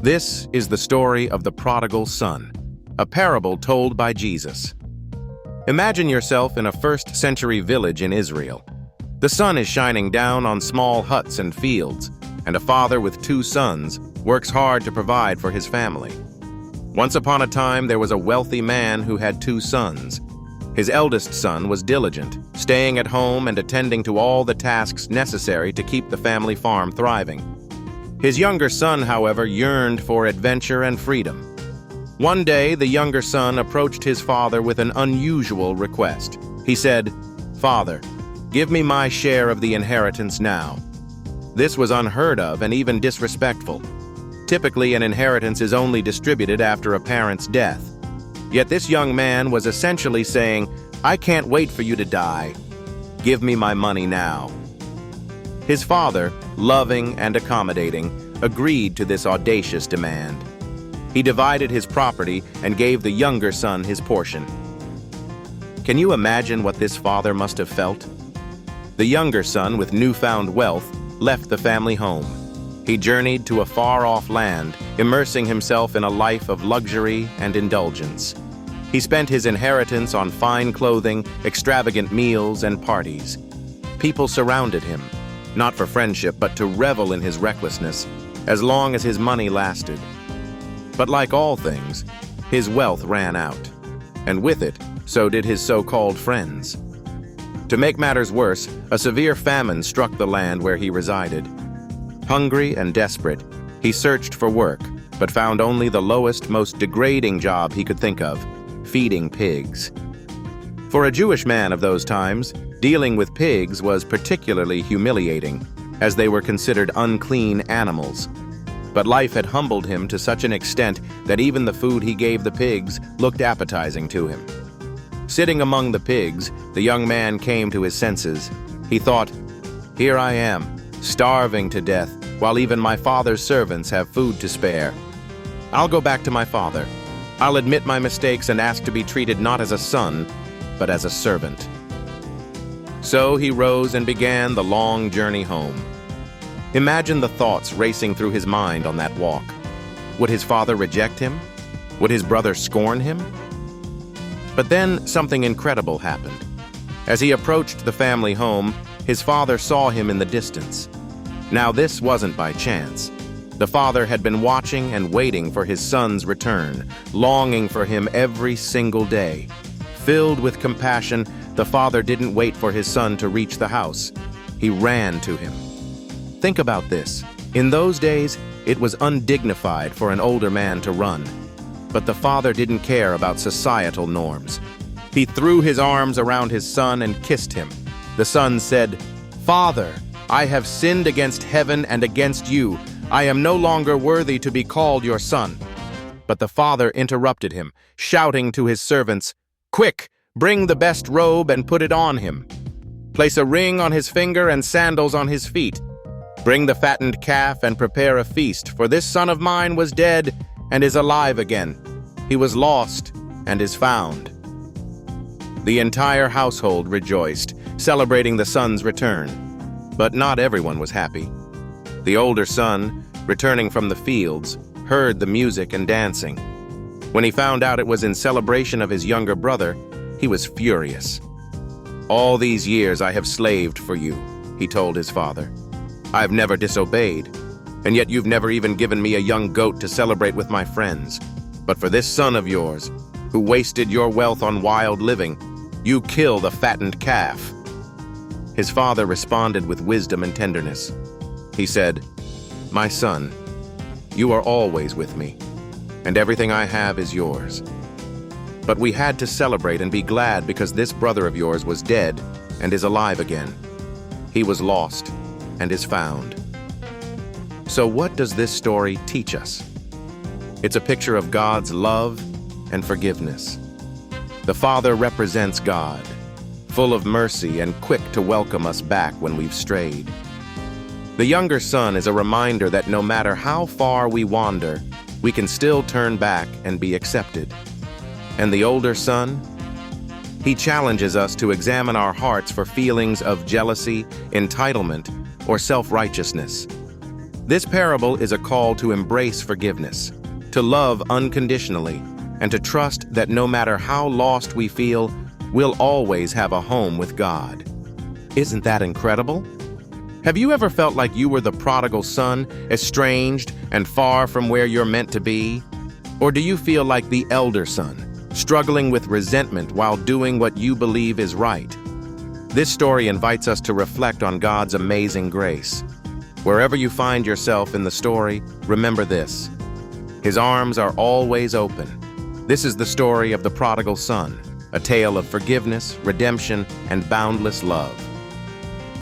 This is the story of the prodigal son, a parable told by Jesus. Imagine yourself in a first-century village in Israel. The sun is shining down on small huts and fields, and a father with 2 sons works hard to provide for his family. Once upon a time, there was a wealthy man who had 2 sons. His eldest son was diligent, staying at home and attending to all the tasks necessary to keep the family farm thriving. His younger son, however, yearned for adventure and freedom. One day, the younger son approached his father with an unusual request. He said, "Father, give me my share of the inheritance now." This was unheard of and even disrespectful. Typically, an inheritance is only distributed after a parent's death. Yet this young man was essentially saying, "I can't wait for you to die. Give me my money now." His father, loving and accommodating, agreed to this audacious demand. He divided his property and gave the younger son his portion. Can you imagine what this father must have felt? The younger son, with newfound wealth, left the family home. He journeyed to a far-off land, immersing himself in a life of luxury and indulgence. He spent his inheritance on fine clothing, extravagant meals, and parties. People surrounded him, not for friendship, but to revel in his recklessness, as long as his money lasted. But like all things, his wealth ran out, and with it, so did his so-called friends. To make matters worse, a severe famine struck the land where he resided. Hungry and desperate, he searched for work, but found only the lowest, most degrading job he could think of: feeding pigs. For a Jewish man of those times, dealing with pigs was particularly humiliating, as they were considered unclean animals. But life had humbled him to such an extent that even the food he gave the pigs looked appetizing to him. Sitting among the pigs, the young man came to his senses. He thought, "Here I am, starving to death, while even my father's servants have food to spare. I'll go back to my father. I'll admit my mistakes and ask to be treated not as a son, but as a servant." So he rose and began the long journey home. Imagine the thoughts racing through his mind on that walk. Would his father reject him? Would his brother scorn him? But then something incredible happened. As he approached the family home, his father saw him in the distance. Now this wasn't by chance. The father had been watching and waiting for his son's return, longing for him every single day. Filled with compassion, the father didn't wait for his son to reach the house. He ran to him. Think about this. In those days, it was undignified for an older man to run. But the father didn't care about societal norms. He threw his arms around his son and kissed him. The son said, "Father, I have sinned against heaven and against you. I am no longer worthy to be called your son." But the father interrupted him, shouting to his servants, "Quick, bring the best robe and put it on him. Place a ring on his finger and sandals on his feet. Bring the fattened calf and prepare a feast, for this son of mine was dead and is alive again. He was lost and is found." The entire household rejoiced, celebrating the son's return. But not everyone was happy. The older son, returning from the fields, heard the music and dancing. When he found out it was in celebration of his younger brother, he was furious. "All these years I have slaved for you," he told his father. "I've never disobeyed, and yet you've never even given me a young goat to celebrate with my friends. But for this son of yours, who wasted your wealth on wild living, you kill the fattened calf." His father responded with wisdom and tenderness. He said, "My son, you are always with me, and everything I have is yours. But we had to celebrate and be glad because this brother of yours was dead and is alive again. He was lost and is found." So what does this story teach us? It's a picture of God's love and forgiveness. The Father represents God, full of mercy and quick to welcome us back when we've strayed. The younger son is a reminder that no matter how far we wander, we can still turn back and be accepted. And the older son? He challenges us to examine our hearts for feelings of jealousy, entitlement, or self-righteousness. This parable is a call to embrace forgiveness, to love unconditionally, and to trust that no matter how lost we feel, we'll always have a home with God. Isn't that incredible? Have you ever felt like you were the prodigal son, estranged and far from where you're meant to be? Or do you feel like the elder son, struggling with resentment while doing what you believe is right? This story invites us to reflect on God's amazing grace. Wherever you find yourself in the story, remember this: His arms are always open. This is the story of the prodigal son, a tale of forgiveness, redemption, and boundless love.